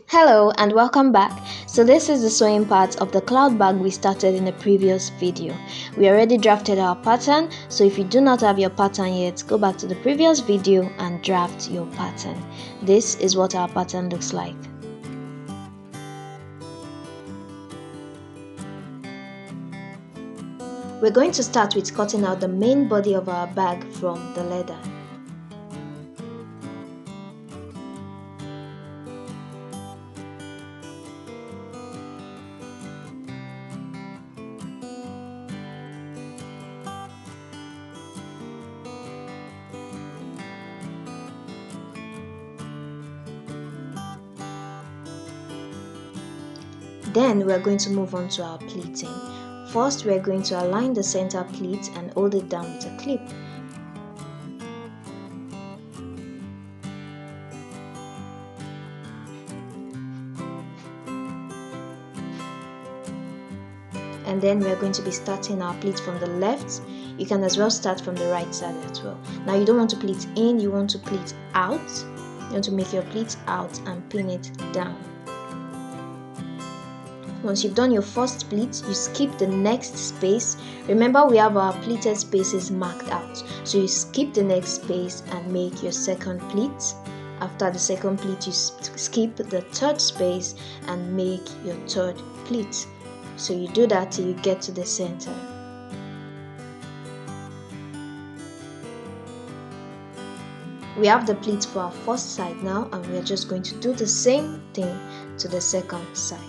Hello and welcome back. So this is the sewing part of the cloud bag we started in the previous video. We already drafted our pattern, so if you do not have your pattern yet, go back to the previous video and draft your pattern. This is what our pattern looks like. We're going to start with cutting out the main body of our bag from the leather. Then we're going to move on to our pleating. First, we're going to align the center pleat and hold it down with a clip. And then we're going to be starting our pleat from the left. You can as well start from the right side as well. Now you don't want to pleat in, you want to pleat out. You want to make your pleat out and pin it down. Once you've done your first pleat, you skip the next space. Remember, we have our pleated spaces marked out, so you skip the next space and make your second pleat. After the second pleat, you skip the third space and make your third pleat. So you do that till you get to the center. We have the pleat for our first side now, and we are just going to do the same thing to the second side.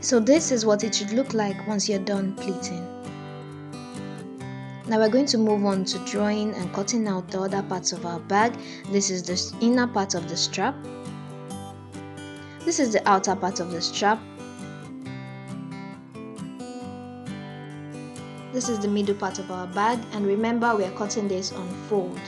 So this is what it should look like once you're done pleating. Now we're going to move on to drawing and cutting out the other parts of our bag. This is the inner part of the strap. This is the outer part of the strap. This is the middle part of our bag, and remember, we are cutting this on fold.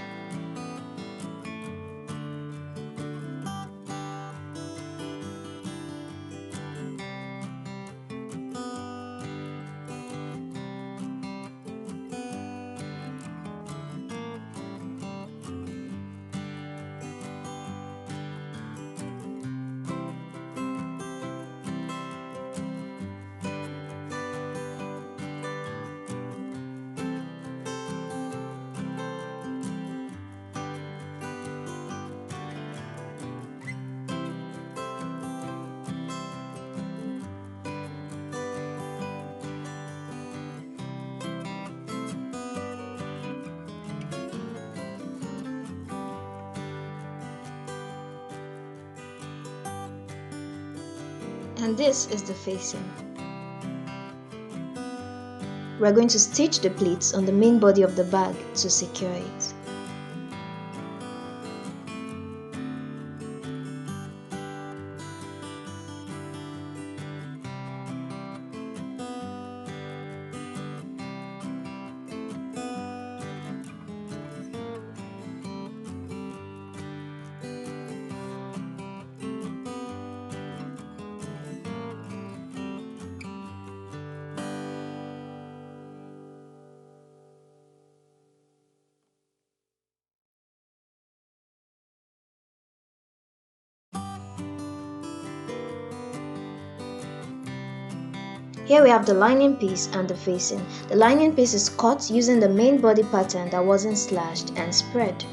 And this is the facing. We're going to stitch the pleats on the main body of the bag to secure it. Here we have the lining piece and the facing. The lining piece is cut using the main body pattern that wasn't slashed and spread.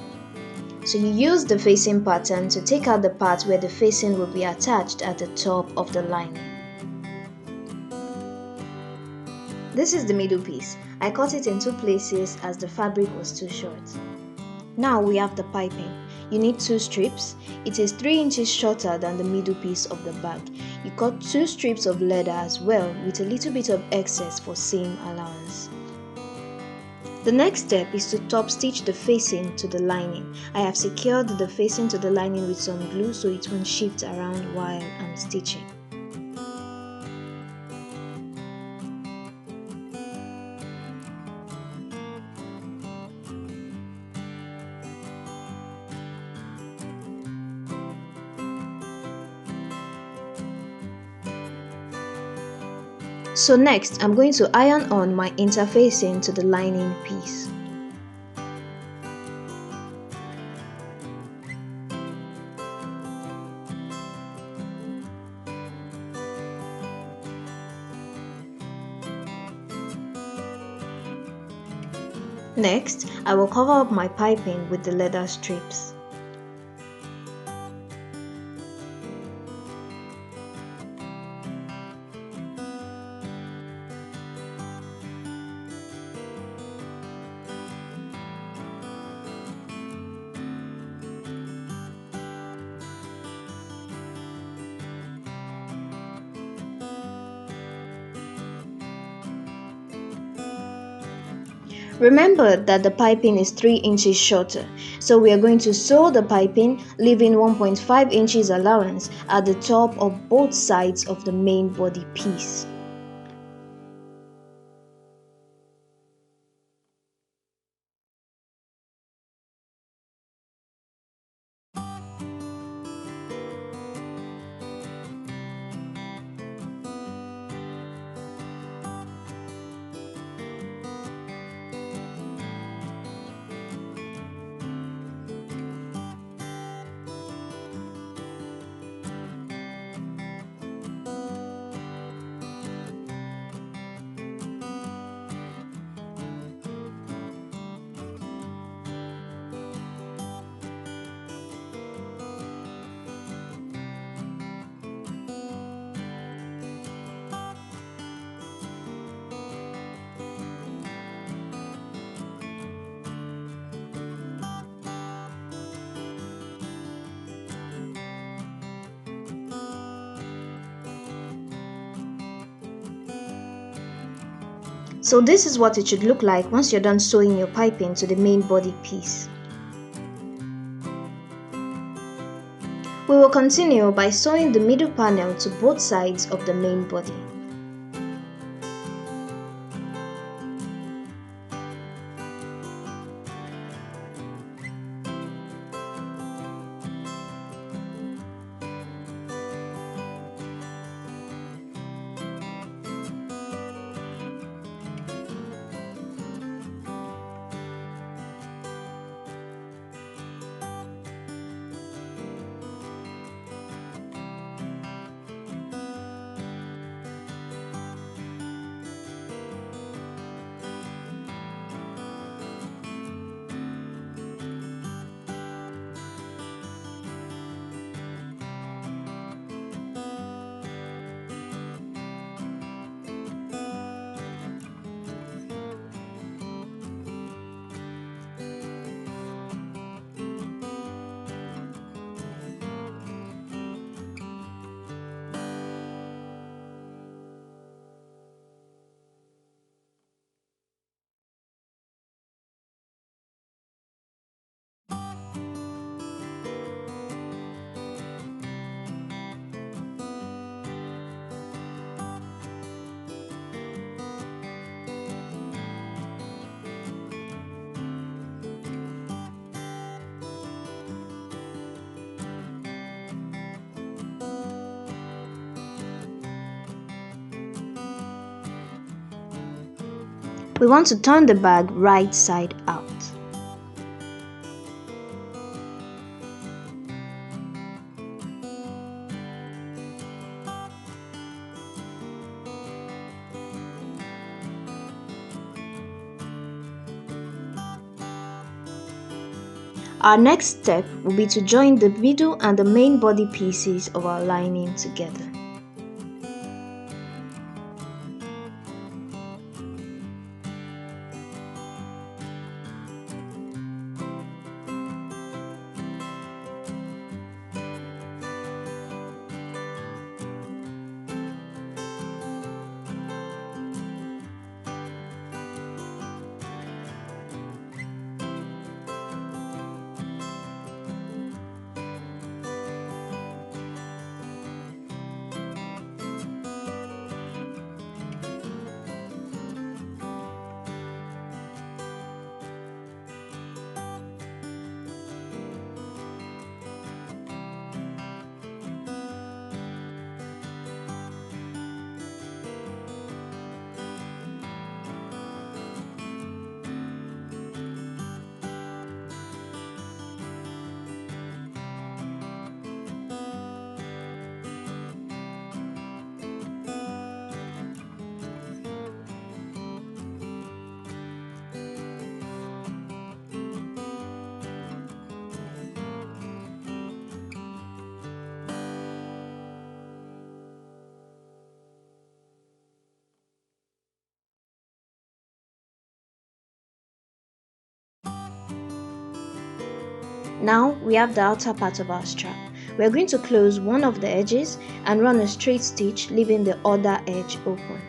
So you use the facing pattern to take out the part where the facing will be attached at the top of the lining. This is the middle piece. I cut it in two places as the fabric was too short. Now we have the piping. you need 2 strips. It is 3 inches shorter than the middle piece of the bag. You cut 2 strips of leather as well with a little bit of excess for seam allowance. The next step is to top stitch the facing to the lining. I have secured the facing to the lining with some glue so it won't shift around while I'm stitching. So next, I'm going to iron on my interfacing to the lining piece. Next, I will cover up my piping with the leather strips. Remember that the piping is 3 inches shorter, so we are going to sew the piping, leaving 1.5 inches allowance at the top of both sides of the main body piece. So this is what it should look like once you're done sewing your piping to the main body piece. We will continue by sewing the middle panel to both sides of the main body. We want to turn the bag right side out. Our next step will be to join the middle and the main body pieces of our lining together. Now we have the outer part of our strap. We are going to close one of the edges and run a straight stitch, leaving the other edge open.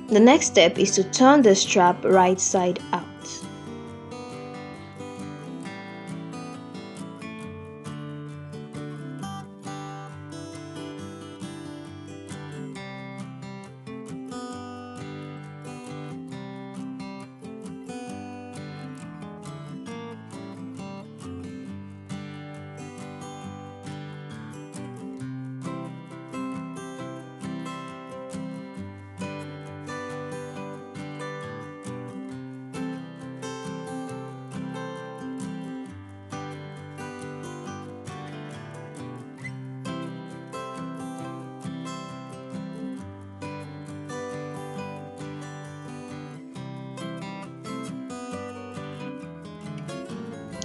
The next step is to turn the strap right side out.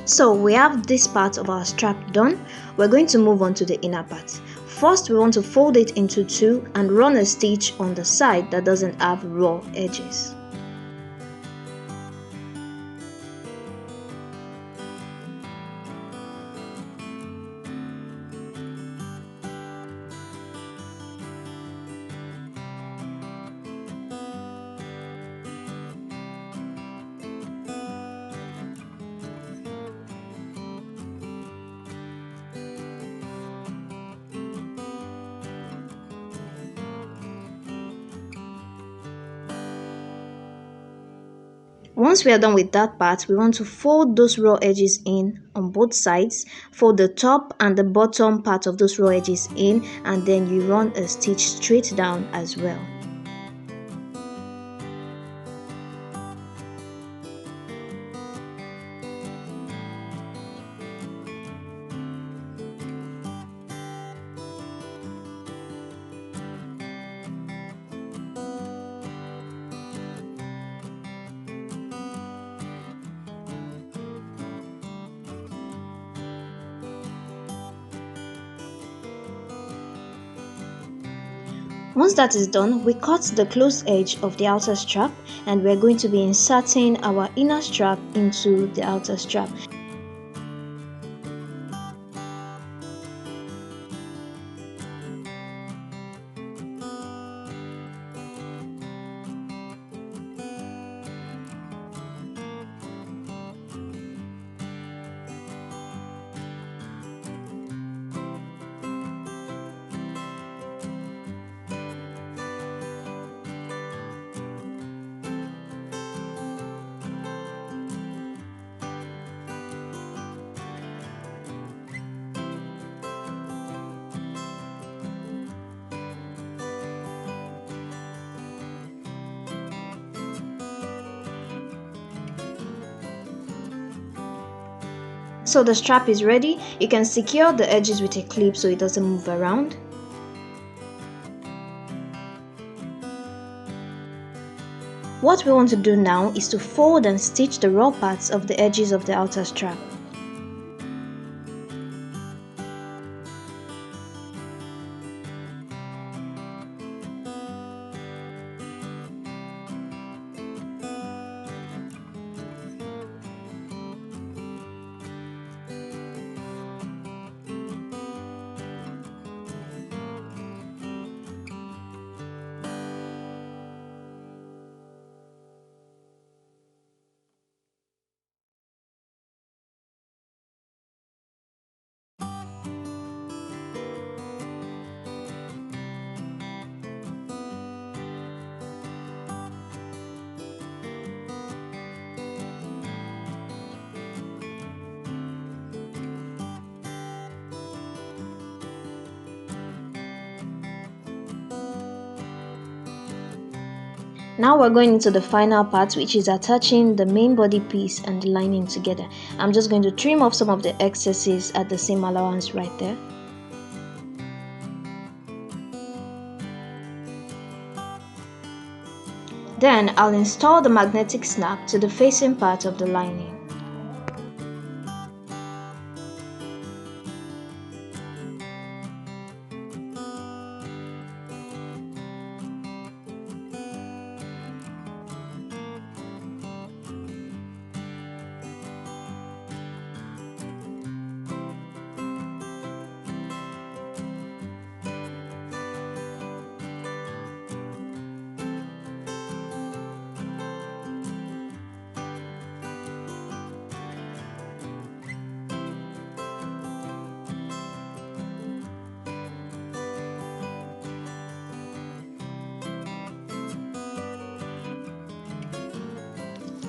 So we have this part of our strap done. We're going to move on to the inner part. First, we want to fold it into two and run a stitch on the side that doesn't have raw edges. Once we are done with that part, we want to fold those raw edges in on both sides. Fold the top and the bottom part of those raw edges in, and then you run a stitch straight down as well. Once that is done, we cut the closed edge of the outer strap and we're going to be inserting our inner strap into the outer strap. So the strap is ready. You can secure the edges with a clip so it doesn't move around. What we want to do now is to fold and stitch the raw parts of the edges of the outer strap. Now we're going into the final part, which is attaching the main body piece and the lining together. I'm just going to trim off some of the excesses at the seam allowance right there. Then I'll install the magnetic snap to the facing part of the lining.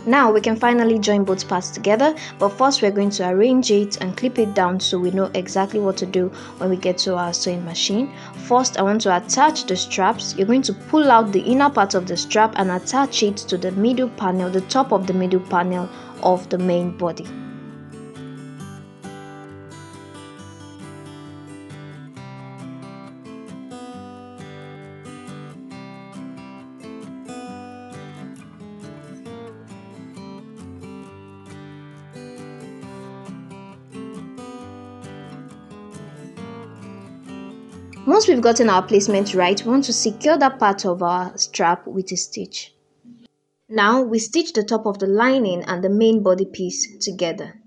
Now we can finally join both parts together, but first we're going to arrange it and clip it down so we know exactly what to do when we get to our sewing machine. First, I want to attach the straps. You're going to pull out the inner part of the strap and attach it to the middle panel, the top of the middle panel of the main body. Once we've gotten our placement right, we want to secure that part of our strap with a stitch. Now we stitch the top of the lining and the main body piece together.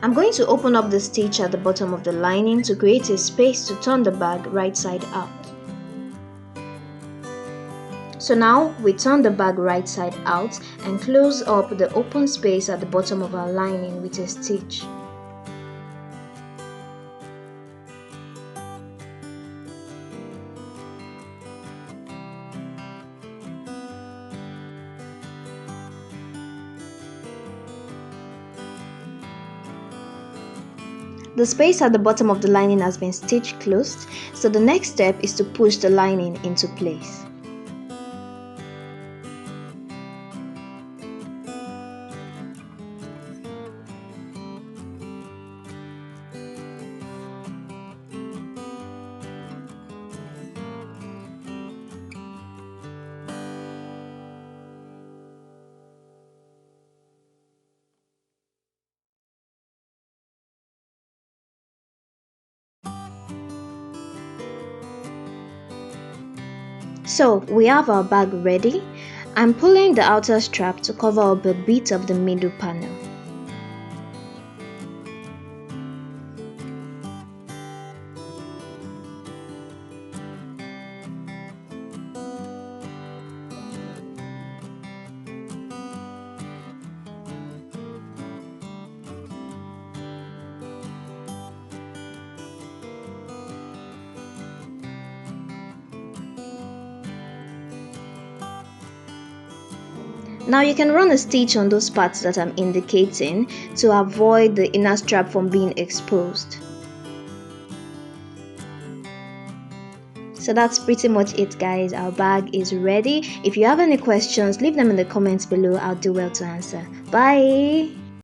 I'm going to open up the stitch at the bottom of the lining to create a space to turn the bag right side out. So now we turn the bag right side out and close up the open space at the bottom of our lining with a stitch. The space at the bottom of the lining has been stitched closed, so the next step is to push the lining into place. So we have our bag ready. I'm pulling the outer strap to cover up a bit of the middle panel. Now you can run a stitch on those parts that I'm indicating to avoid the inner strap from being exposed. So that's pretty much it, guys. Our bag is ready. If you have any questions, leave them in the comments below. I'll do well to answer. Bye!